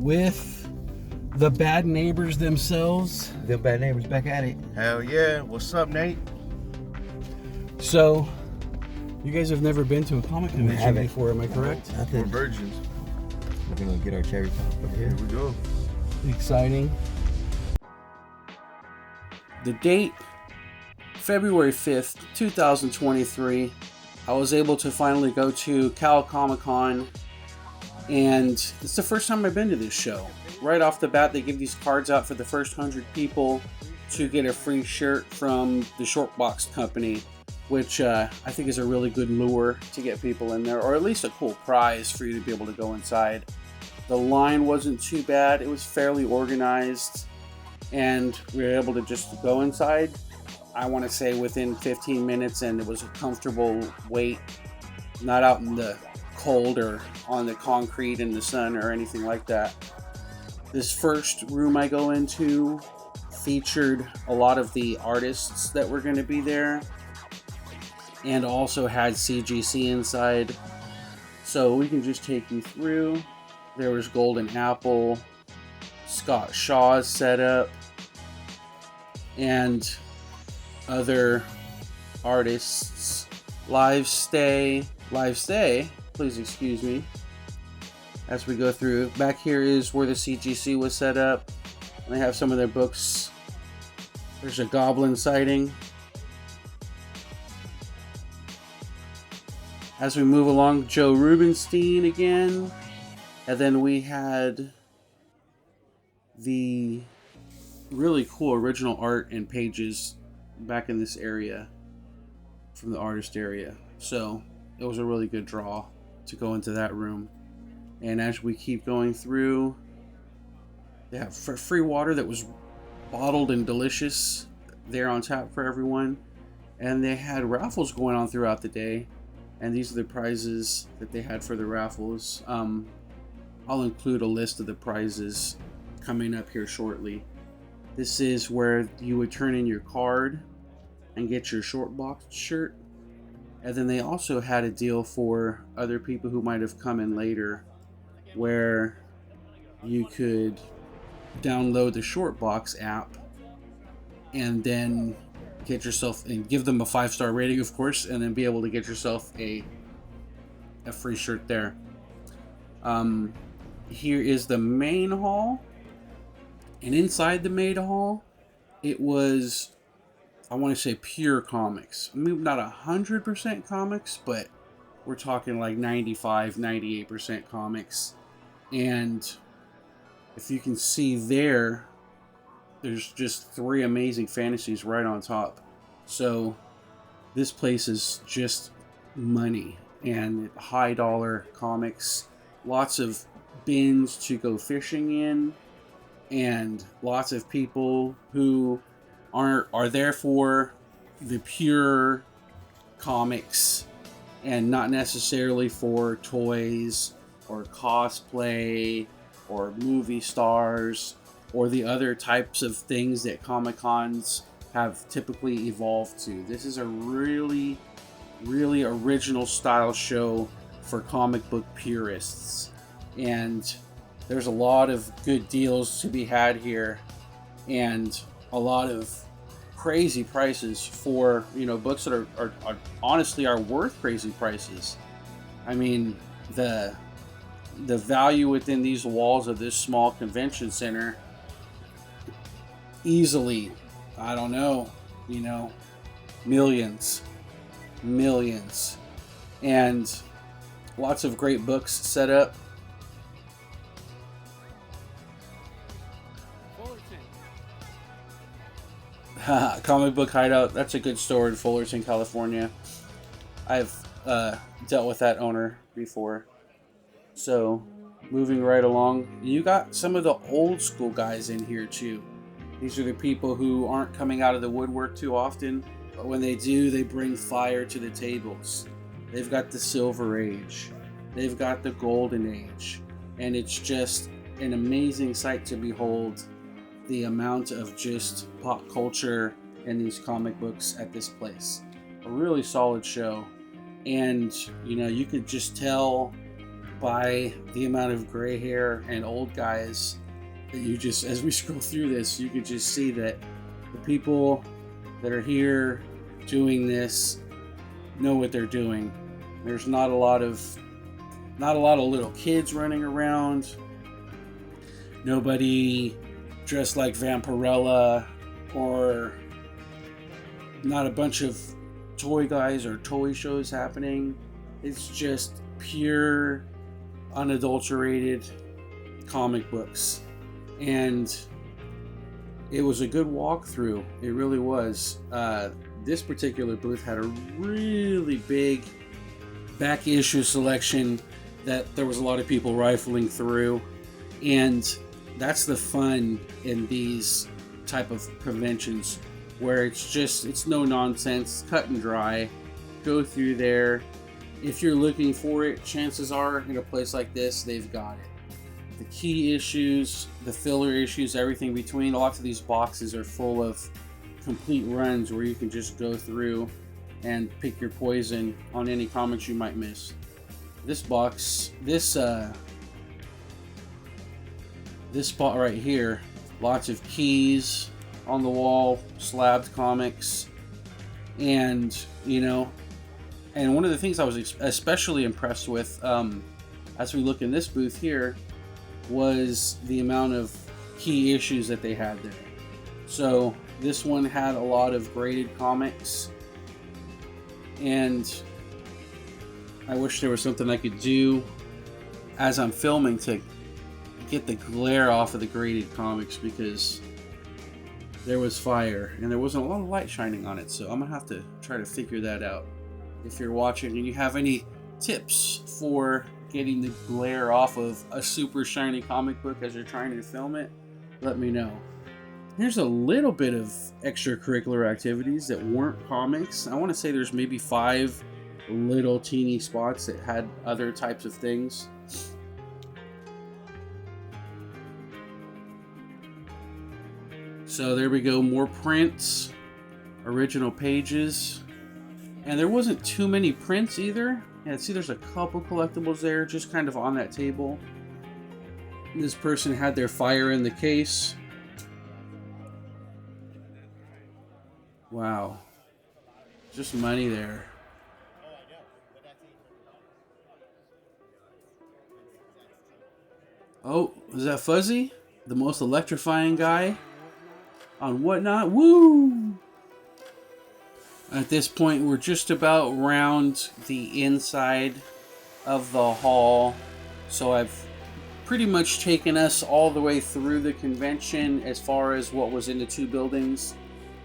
with the bad neighbors themselves. The bad neighbors back at it. Hell yeah. What's up, Nate? So, you guys have never been to a comic convention haven't. before, am I correct? We're Nothing. virgins. We're gonna get our cherry pop over here. Here we go. Exciting. The date, February 5th, 2023. I was able to finally go to Cal Comic Con, and it's the first time I've been to this show. Right off the bat, they give these cards out for the first 100 people to get a free shirt from the Short Box Company, which I think is a really good lure to get people in there, or at least a cool prize for you to be able to go inside. The line wasn't too bad. It was fairly organized, and we were able to just go inside, I want to say within 15 minutes, and it was a comfortable wait, not out in the cold or on the concrete in the sun or anything like that. This first room I go into featured a lot of the artists that were going to be there, and also had CGC inside. So we can just take you through. There was Golden Apple, Scott Shaw's setup, and other artists. Live stay, please excuse me, as we go through. Back here is where the CGC was set up. And they have some of their books. There's a Goblin sighting. As we move along, Joe Rubenstein again. And then we had the really cool original art and pages back in this area from the artist area. So it was a really good draw to go into that room. And as we keep going through, they have free water that was bottled and delicious there on tap for everyone. And they had raffles going on throughout the day. And these are the prizes that they had for the raffles. I'll include a list of the prizes coming up here shortly. This is where you would turn in your card and get your Short Box shirt. And then they also had a deal for other people who might have come in later, where you could download the Short Box app and then get yourself, and give them a 5-star rating, of course, and then be able to get yourself a free shirt there. Here is the main hall, and inside the main hall, it was, I want to say, pure comics. I mean, not 100% comics, but we're talking like 95-98% comics. And if you can see there, there's just 3 amazing fantasies right on top. So this place is just money and high dollar comics. Lots of bins to go fishing in, and lots of people who are there for the pure comics and not necessarily for toys or cosplay or movie stars or the other types of things that Comic-Cons have typically evolved to. This is a really, really original style show for comic book purists. And there's a lot of good deals to be had here, and a lot of crazy prices for, books that are honestly are worth crazy prices. I mean, the value within these walls of this small convention center easily, I don't know, millions, and lots of great books set up. Comic Book Hideout, that's a good store in Fullerton, California. I've dealt with that owner before. So, moving right along, you got some of the old school guys in here too. These are the people who aren't coming out of the woodwork too often, but when they do, they bring fire to the tables. They've got the Silver Age, they've got the Golden Age, and it's just an amazing sight to behold the amount of just pop culture in these comic books at this place. A really solid show. And, you could just tell by the amount of gray hair and old guys that you just, as we scroll through this, you can just see that the people that are here doing this know what they're doing. There's not a lot of little kids running around. Nobody dressed like Vampirella, or not a bunch of toy guys or toy shows happening. It's just pure, unadulterated comic books. And it was a good walkthrough. It really was. This particular booth had a really big back issue selection that there was a lot of people rifling through. And that's the fun in these type of conventions, where it's no nonsense, cut and dry. Go through there. If you're looking for it, chances are in a place like this, they've got it. The key issues, the filler issues, everything between. Lots of these boxes are full of complete runs where you can just go through and pick your poison on any comics you might miss. This box, this spot right here, lots of keys on the wall, slabbed comics, and and one of the things I was especially impressed with as we look in this booth here was the amount of key issues that they had there. So this one had a lot of graded comics, and I wish there was something I could do as I'm filming to get the glare off of the graded comics, because there was fire and there wasn't a lot of light shining on it. So I'm gonna have to try to figure that out. If you're watching and you have any tips for getting the glare off of a super shiny comic book as you're trying to film it, let me know. Here's a little bit of extracurricular activities that weren't comics. I want to say there's maybe 5 little teeny spots that had other types of things. So there we go, more prints, original pages. And there wasn't too many prints either. And see, there's a couple collectibles there, just kind of on that table. This person had their fire in the case. Wow. Just money there. Oh, is that Fuzzy? The most electrifying guy on Whatnot? Woo! At this point, we're just about round the inside of the hall. So I've pretty much taken us all the way through the convention as far as what was in the 2 buildings.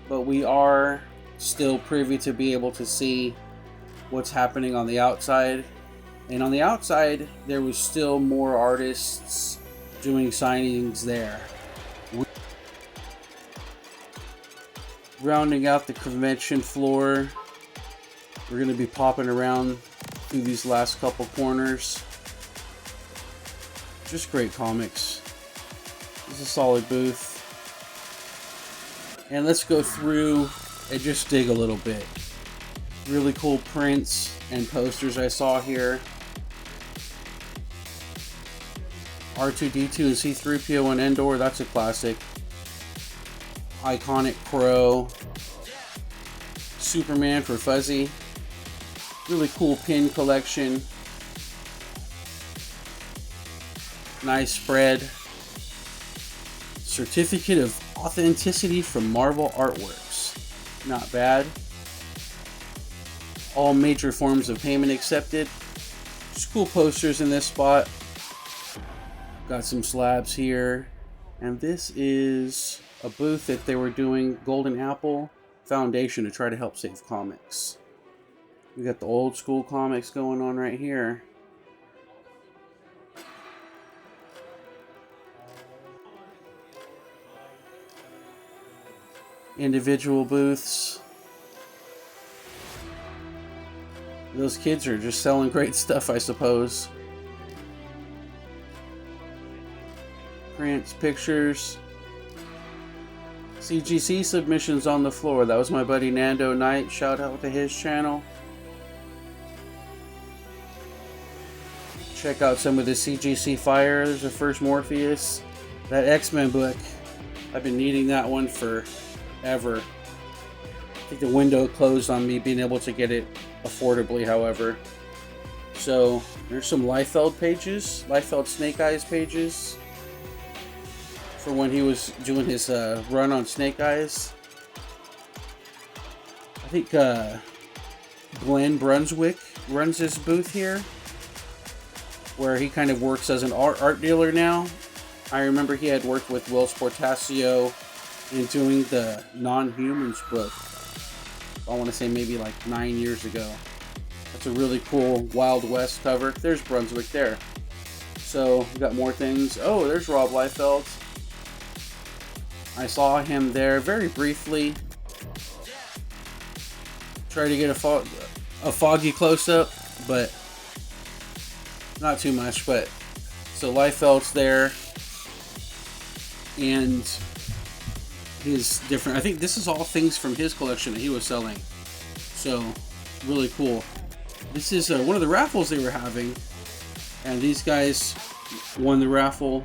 But we are still privy to be able to see what's happening on the outside. And on the outside, there was still more artists doing signings there. Rounding out the convention floor, we're going to be popping around through these last couple corners. Just great comics. It's a solid booth. And let's go through and just dig a little bit. Really cool prints and posters I saw here. R2-D2 and C-3PO and Endor, that's a classic. Iconic Crow. Superman for Fuzzy. Really cool pin collection. Nice spread. Certificate of Authenticity from Marvel Artworks. Not bad. All major forms of payment accepted. Just cool posters in this spot. Got some slabs here. And this is a booth that they were doing Golden Apple Foundation to try to help save comics. We got the old school comics going on right here. Individual booths. Those kids are just selling great stuff, I suppose. Prints, pictures. CGC submissions on the floor. That was my buddy Nando Knight. Shout out to his channel. Check out some of the CGC Fire. There's the first Morpheus. That X-Men book. I've been needing that one forever. I think the window closed on me being able to get it affordably, however. So, there's some Liefeld pages. Liefeld Snake Eyes pages. For when he was doing his run on Snake Eyes. I think Glenn Brunswick runs this booth here, where he kind of works as an art dealer now. I remember he had worked with Will Sportasio in doing the Non-Humans book. I want to say maybe like 9 years ago. That's a really cool Wild West cover. There's Brunswick there. So we got more things. Oh, there's Rob Liefeld. I saw him there very briefly. Try to get a foggy close-up, but not too much. But so Liefeld's there, and his different. I think this is all things from his collection that he was selling. So really cool. This is one of the raffles they were having, and these guys won the raffle.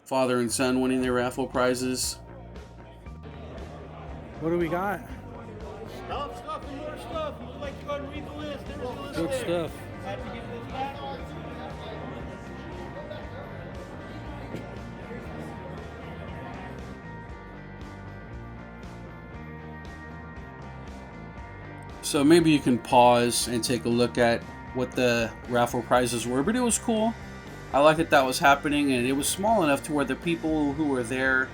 Father and son winning their raffle prizes. What do we got? Stuff, and more stuff. Would you like to go and read the list? There's the list Good there. stuff. Have to give this back. So maybe you can pause and take a look at what the raffle prizes were, but it was cool. I like that was happening, and it was small enough to where the people who were there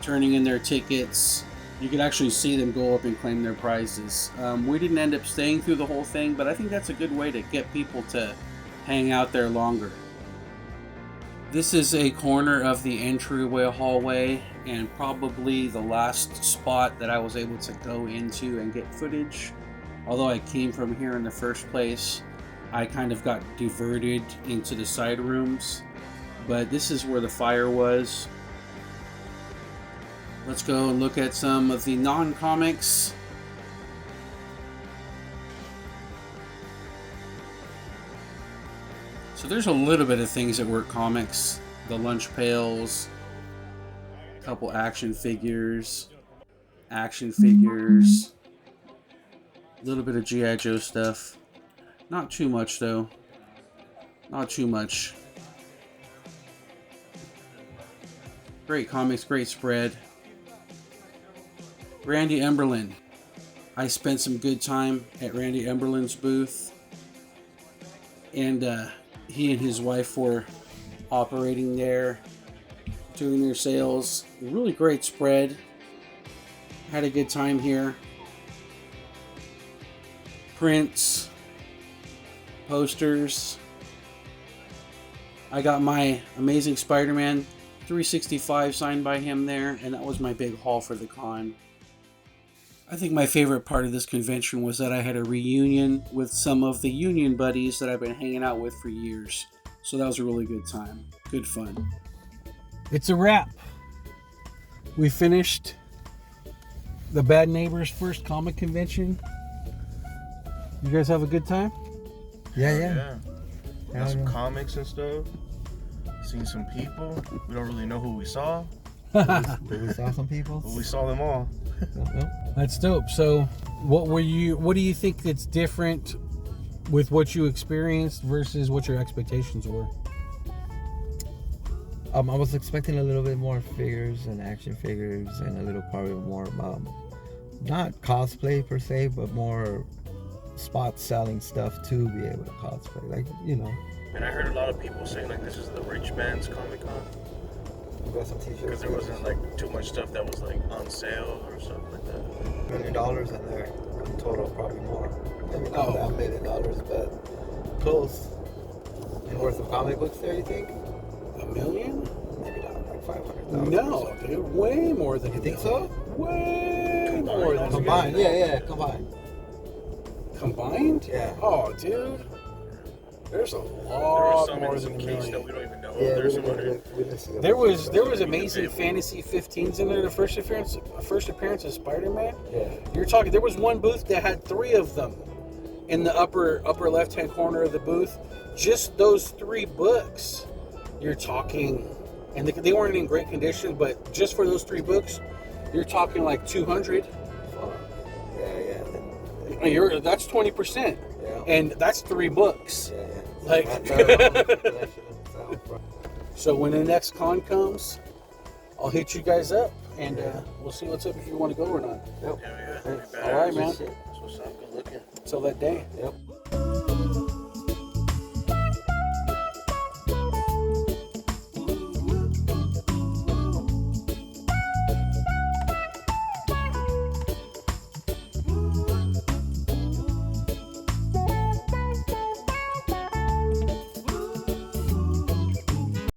turning in their tickets, you could actually see them go up and claim their prizes. We didn't end up staying through the whole thing, but I think that's a good way to get people to hang out there longer. This is a corner of the entryway hallway, and probably the last spot that I was able to go into and get footage. Although I came from here in the first place, I kind of got diverted into the side rooms. But this is where the fire was. Let's go and look at some of the non-comics. So there's a little bit of things that were comics. The lunch pails, a couple action figures, a little bit of G.I. Joe stuff. Not too much though. Not too much. Great comics, great spread. Randy Emberlin. I spent some good time at Randy Emberlin's booth. And he and his wife were operating there, doing their sales. Really great spread. Had a good time here. Prints, posters. I got my Amazing Spider-Man 365 signed by him there, and that was my big haul for the con. I think my favorite part of this convention was that I had a reunion with some of the Union buddies that I've been hanging out with for years. So that was a really good time. Good fun. It's a wrap. We finished the Bad Neighbors first comic convention. You guys have a good time? Yeah. Got some comics and stuff. Seen some people. We don't really know who we saw, But we saw some people. but we saw them all. That's dope. So, what do you think that's different with what you experienced versus what your expectations were? I was expecting a little bit more figures and action figures, and a little probably more not cosplay per se, but more spot selling stuff to be able to cosplay, like, you know. And I heard a lot of people saying like this is the rich man's Comic Con, We got some t-shirts. because there wasn't like too much stuff that was like on sale or something like that. $1 million in there in total, probably more. Maybe not that $1 million, but close. And worth of comic books there, you think? $1 million? Maybe not, like 500,000. No, dude, way more than You think so? Way more than Combined, yeah, combined. Combined? Yeah. Oh, dude. There's a There was lot some more in than some a case that million. we don't even know. Yeah, There's we some didn't see There was Even amazing available. fantasy 15s in there. The first appearance of Spider-Man. Yeah. You're talking. There was one booth that had 3 of them in the upper left-hand corner of the booth. Just those 3 books. You're talking, and they weren't in great condition, but just for those 3 books, you're talking like 200. Yeah. That's 20%, Yeah. and that's 3 books. Yeah. Like, That alone is a collection in itself, bro. so when the next con comes, I'll hit you guys up, and we'll see what's up if you want to go or not. Yep. Yeah. Thanks. All right, man. Shit. That's what's up. Good looking. Till that day. Yep.